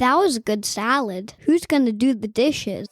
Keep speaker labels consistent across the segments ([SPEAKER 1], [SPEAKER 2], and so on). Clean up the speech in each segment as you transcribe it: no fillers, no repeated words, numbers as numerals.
[SPEAKER 1] That was a good salad. Who's going to do the dishes?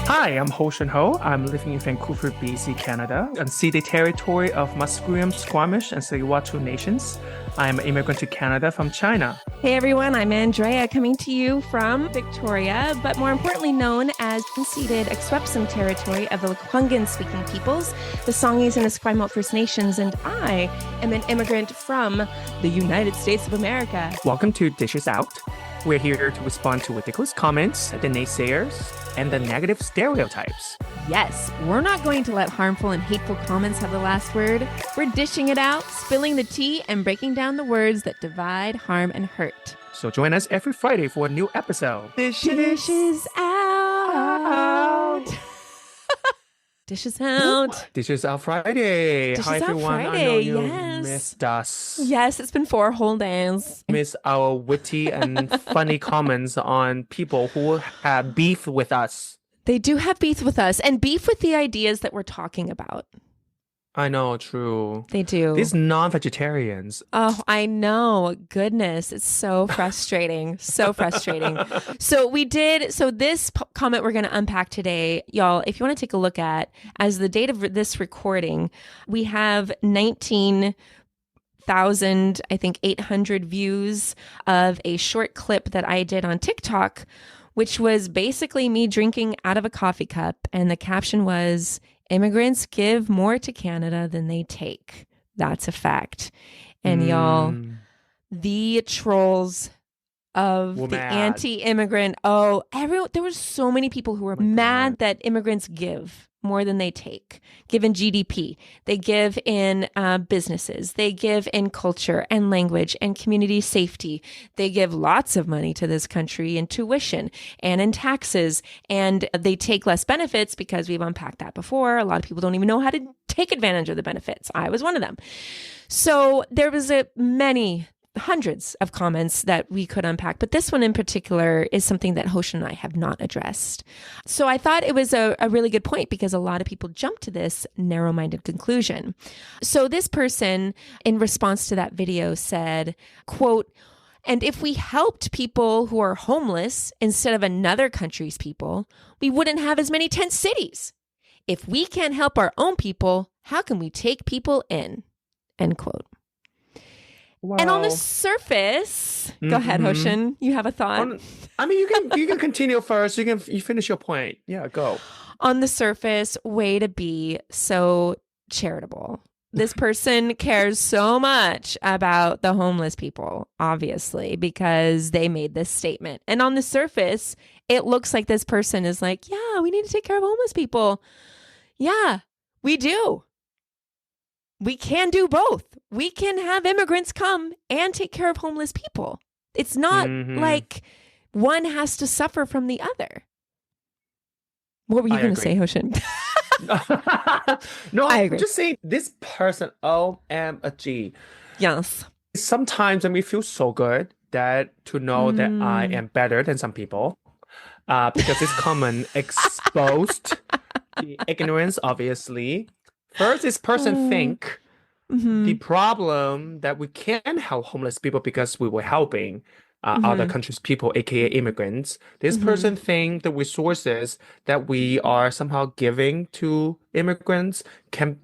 [SPEAKER 2] Hi, I'm Ho Shen Ho. I'm living in Vancouver, BC, Canada, unceded territory of Musqueam, Squamish, and Tsleil-Waututh nations. I'm an immigrant to Canada from China.
[SPEAKER 3] Hey everyone, I'm Andrea coming to you from Victoria, but more importantly known as unceded Akwesasne territory of the Lekwungen-speaking peoples, the Songhees and Esquimalt First Nations, and I am an immigrant from the United States of America.
[SPEAKER 2] Welcome to Dishes Out. We're here to respond to ridiculous comments, the naysayers, and the negative stereotypes.
[SPEAKER 3] Yes, we're not going to let harmful and hateful comments have the last word. We're dishing it out, spilling the tea, and breaking down the words that divide, harm, and hurt.
[SPEAKER 2] So join us every Friday for a new episode.
[SPEAKER 3] Dishes out. Dishes out.
[SPEAKER 2] Dishes Out Friday.
[SPEAKER 3] Dishes
[SPEAKER 2] Hi
[SPEAKER 3] Out
[SPEAKER 2] everyone.
[SPEAKER 3] Friday,
[SPEAKER 2] I know you
[SPEAKER 3] yes.
[SPEAKER 2] missed us.
[SPEAKER 3] Yes, it's been 4 whole days.
[SPEAKER 2] Miss our witty and funny comments on people who have beef with us.
[SPEAKER 3] They do have beef with us and beef with the ideas that we're talking about.
[SPEAKER 2] I know, true.
[SPEAKER 3] They do.
[SPEAKER 2] These non-vegetarians.
[SPEAKER 3] Oh, I know. Goodness. It's so frustrating. So frustrating. So this comment we're going to unpack today, y'all, if you want to take a look at, as the date of this recording, we have 19,000, I think 800 views of a short clip that I did on TikTok, which was basically me drinking out of a coffee cup. And the caption was, "Immigrants give more to Canada than they take." That's a fact. And y'all, the trolls of the anti-immigrant, there were so many people who were mad that immigrants give more than they take. Give in GDP. They give in businesses. They give in culture and language and community safety. They give lots of money to this country in tuition and in taxes. And they take less benefits because we've unpacked that before. A lot of people don't even know how to take advantage of the benefits. I was one of them. So there was hundreds of comments that we could unpack, but this one in particular is something that Hoshin and I have not addressed. So I thought it was a really good point because a lot of people jump to this narrow-minded conclusion. So this person, in response to that video, said, quote, "And if we helped people who are homeless instead of another country's people, we wouldn't have as many tent cities. If we can't help our own people, how can we take people in?" End quote.
[SPEAKER 2] Wow.
[SPEAKER 3] And on the surface, go ahead, Hoshin. You have a thought?
[SPEAKER 2] You can continue first. You finish your point. Yeah, go.
[SPEAKER 3] On the surface, way to be so charitable. This person cares so much about the homeless people, obviously, because they made this statement. And on the surface, it looks like this person is like, yeah, we need to take care of homeless people. Yeah, we do. We can do both. We can have immigrants come and take care of homeless people. It's not like one has to suffer from the other. What were you going to say, Hoshin?
[SPEAKER 2] No,
[SPEAKER 3] I
[SPEAKER 2] I'm
[SPEAKER 3] agree.
[SPEAKER 2] just saying this person, OMG.
[SPEAKER 3] Yes.
[SPEAKER 2] Sometimes we feel so good that to know that I am better than some people because this comment exposed the ignorance, obviously. First, this person think the problem that we can help homeless people because we were helping other countries' people, aka immigrants. This person think the resources that we are somehow giving to immigrants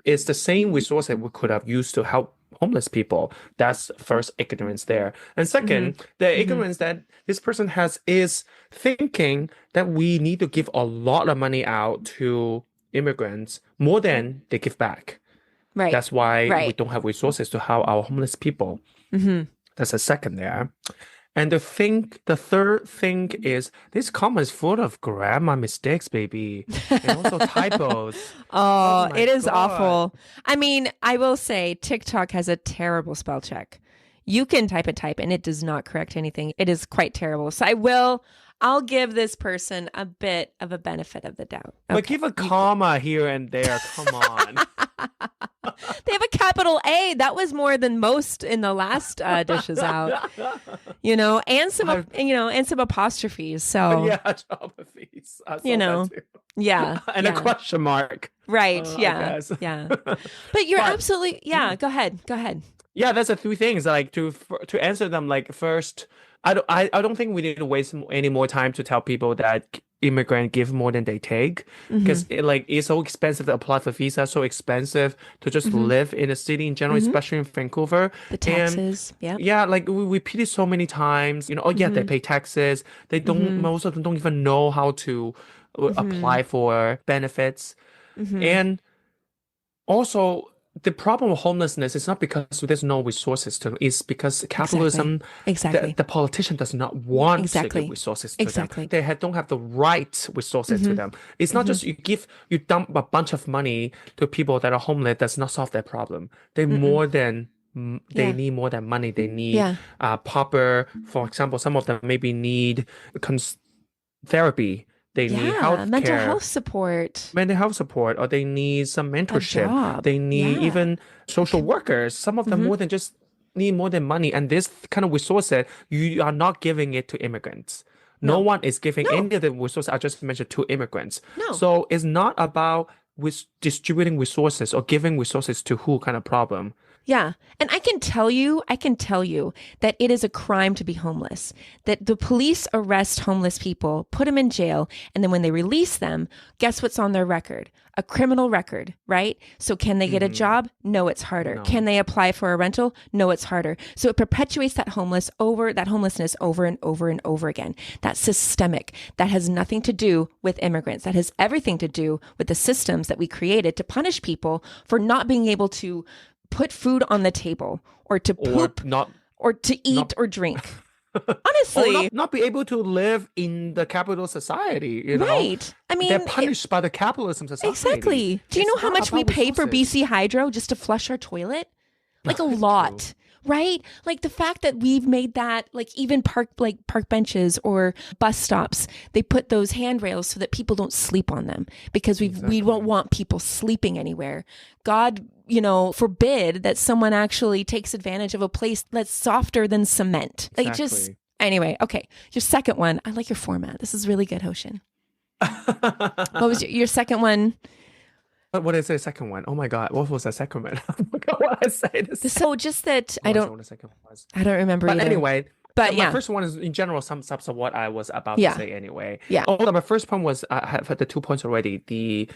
[SPEAKER 2] is the same resource that we could have used to help homeless people. That's first ignorance there. And second, the ignorance that this person has is thinking that we need to give a lot of money out to immigrants more than they give back.
[SPEAKER 3] Right.
[SPEAKER 2] That's why we don't have resources to help our homeless people. That's a second there. And the third thing is this comment is full of grammar mistakes, baby. And also typos.
[SPEAKER 3] Oh, it is
[SPEAKER 2] God.
[SPEAKER 3] awful. I mean, I will say TikTok has a terrible spell check. You can type and it does not correct anything. It is quite terrible. So I'll give this person a bit of a benefit of the doubt. Okay.
[SPEAKER 2] But give a comma here and there. Come on.
[SPEAKER 3] They have a capital A. That was more than most in the last dishes out. And some apostrophes. So
[SPEAKER 2] yeah, apostrophes.
[SPEAKER 3] Yeah.
[SPEAKER 2] and a question mark.
[SPEAKER 3] Right.
[SPEAKER 2] I
[SPEAKER 3] Yeah.
[SPEAKER 2] guess.
[SPEAKER 3] Yeah. But you're absolutely, go ahead. Go ahead.
[SPEAKER 2] Yeah, that's the three things. Like to answer them. Like first, I don't think we need to waste any more time to tell people that immigrant give more than they take because it's so expensive to apply for visa, so expensive to just live in a city in general, especially in Vancouver.
[SPEAKER 3] The taxes.
[SPEAKER 2] And yeah, like we repeat it so many times. Oh yeah, they pay taxes. They don't. Most of them don't even know how to apply for benefits, and also, the problem with homelessness is not because there's no resources to them. It's because capitalism,
[SPEAKER 3] Exactly.
[SPEAKER 2] the politician does not want to
[SPEAKER 3] Exactly.
[SPEAKER 2] give resources to
[SPEAKER 3] Exactly.
[SPEAKER 2] them. They don't have the right resources to them. It's not just you dump a bunch of money to people that are homeless. Does not solve their problem. They need more than money. They need proper, for example, some of them maybe need therapy. They need health
[SPEAKER 3] mental
[SPEAKER 2] care,
[SPEAKER 3] health support.
[SPEAKER 2] or they need some mentorship.
[SPEAKER 3] job.
[SPEAKER 2] They need even social workers. Some of them more than just need more than money. And this kind of resources, you are not giving it to immigrants. No one is giving any of the resources I just mentioned to immigrants.
[SPEAKER 3] No.
[SPEAKER 2] So it's not about distributing resources or giving resources to who kind of problem.
[SPEAKER 3] Yeah. And I can tell you that it is a crime to be homeless, that the police arrest homeless people, put them in jail, and then when they release them, guess what's on their record? A criminal record, right? So can they get a job? No, it's harder.
[SPEAKER 2] No.
[SPEAKER 3] Can they apply for a rental? No, it's harder. So it perpetuates that homelessness over and over and over again. That's systemic. That has nothing to do with immigrants. That has everything to do with the systems that we created to punish people for not being able to put food on the table or to poop or to eat or drink. Honestly.
[SPEAKER 2] Or not be able to live in the capital society, you know?
[SPEAKER 3] Right. I mean,
[SPEAKER 2] they're punished by the capitalism society.
[SPEAKER 3] Exactly. Do you know how much we pay for BC Hydro just to flush our toilet? Like a lot. Right? Like the fact that we've made that, like even park benches or bus stops, they put those handrails so that people don't sleep on them because we don't want people sleeping anywhere. God, forbid that someone actually takes advantage of a place that's softer than cement. Like anyway, okay. Your second one, I like your format. This is really good, Hoshin. What was your second one?
[SPEAKER 2] What is the second one? Oh my God, what was the second one? I forgot what I said.
[SPEAKER 3] So just that I don't remember
[SPEAKER 2] But
[SPEAKER 3] either.
[SPEAKER 2] Anyway,
[SPEAKER 3] but
[SPEAKER 2] so my first one is in general some steps of what I was about to say anyway.
[SPEAKER 3] Yeah.
[SPEAKER 2] Although my first point was I have had the 2 points already. The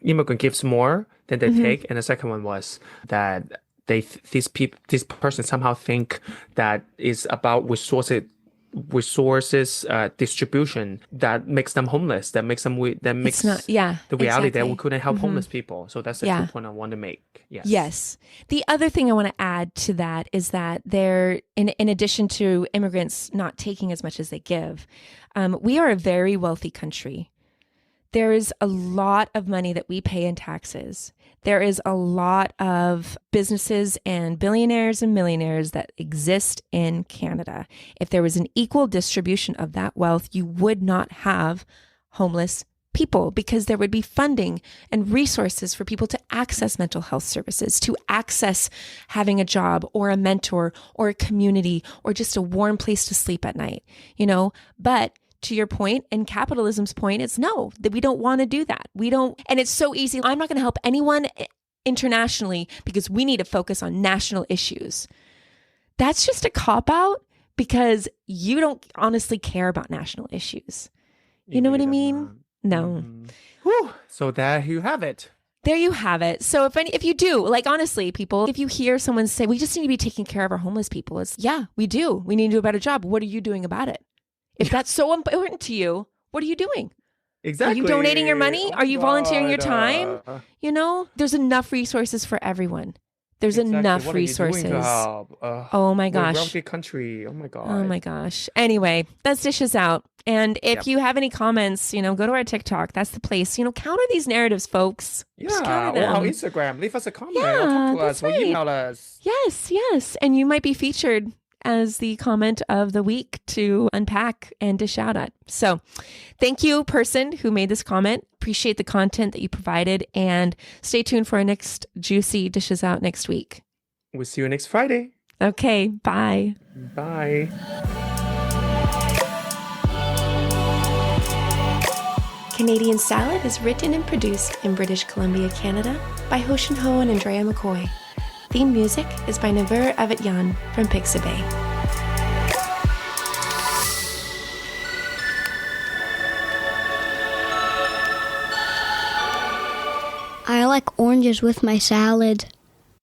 [SPEAKER 2] immigrant gives more than they take, and the second one was that this person somehow think that is about resources distribution that makes them homeless, that makes the reality that we couldn't help homeless people. So that's the 2 point I want to make.
[SPEAKER 3] Yes. The other thing I want to add to that is that there, in addition to immigrants not taking as much as they give, we are a very wealthy country. There is a lot of money that we pay in taxes. There is a lot of businesses and billionaires and millionaires that exist in Canada. If there was an equal distribution of that wealth, you would not have homeless people because there would be funding and resources for people to access mental health services, to access having a job or a mentor or a community or just a warm place to sleep at night, But to your point and capitalism's point, it's no, that we don't want to do that. We don't. And it's so easy. I'm not going to help anyone internationally because we need to focus on national issues. That's just a cop out because you don't honestly care about national issues. You know what I mean? No.
[SPEAKER 2] Whew. So there you have it.
[SPEAKER 3] There you have it. So if you do, like honestly, people, if you hear someone say, we just need to be taking care of our homeless people, it's we do. We need to do a better job. What are you doing about it? If that's so important to you, what are you doing?
[SPEAKER 2] Exactly.
[SPEAKER 3] Are you donating your money? Are you volunteering your time? There's enough resources for everyone. There's enough resources. Oh my gosh.
[SPEAKER 2] We're a wealthy country. Oh my God.
[SPEAKER 3] Oh my gosh. Anyway, that's Dishes Out. And if you have any comments, go to our TikTok. That's the place. Counter these narratives, folks.
[SPEAKER 2] Yeah. Or our Instagram. Leave us a comment.
[SPEAKER 3] Yeah,
[SPEAKER 2] or talk to us.
[SPEAKER 3] right.
[SPEAKER 2] Or email us.
[SPEAKER 3] Yes. And you might be featured as the comment of the week to unpack and dish out at. So thank you, person who made this comment. Appreciate the content that you provided, and stay tuned for our next juicy Dishes Out next week.
[SPEAKER 2] We'll see you next Friday.
[SPEAKER 3] Okay, bye.
[SPEAKER 2] Bye.
[SPEAKER 3] Canadian Salad is written and produced in British Columbia, Canada by Hoshin Ho and Andrea McCoy. Theme music is by Naver Avatyan from Pixabay.
[SPEAKER 1] I like oranges with my salad.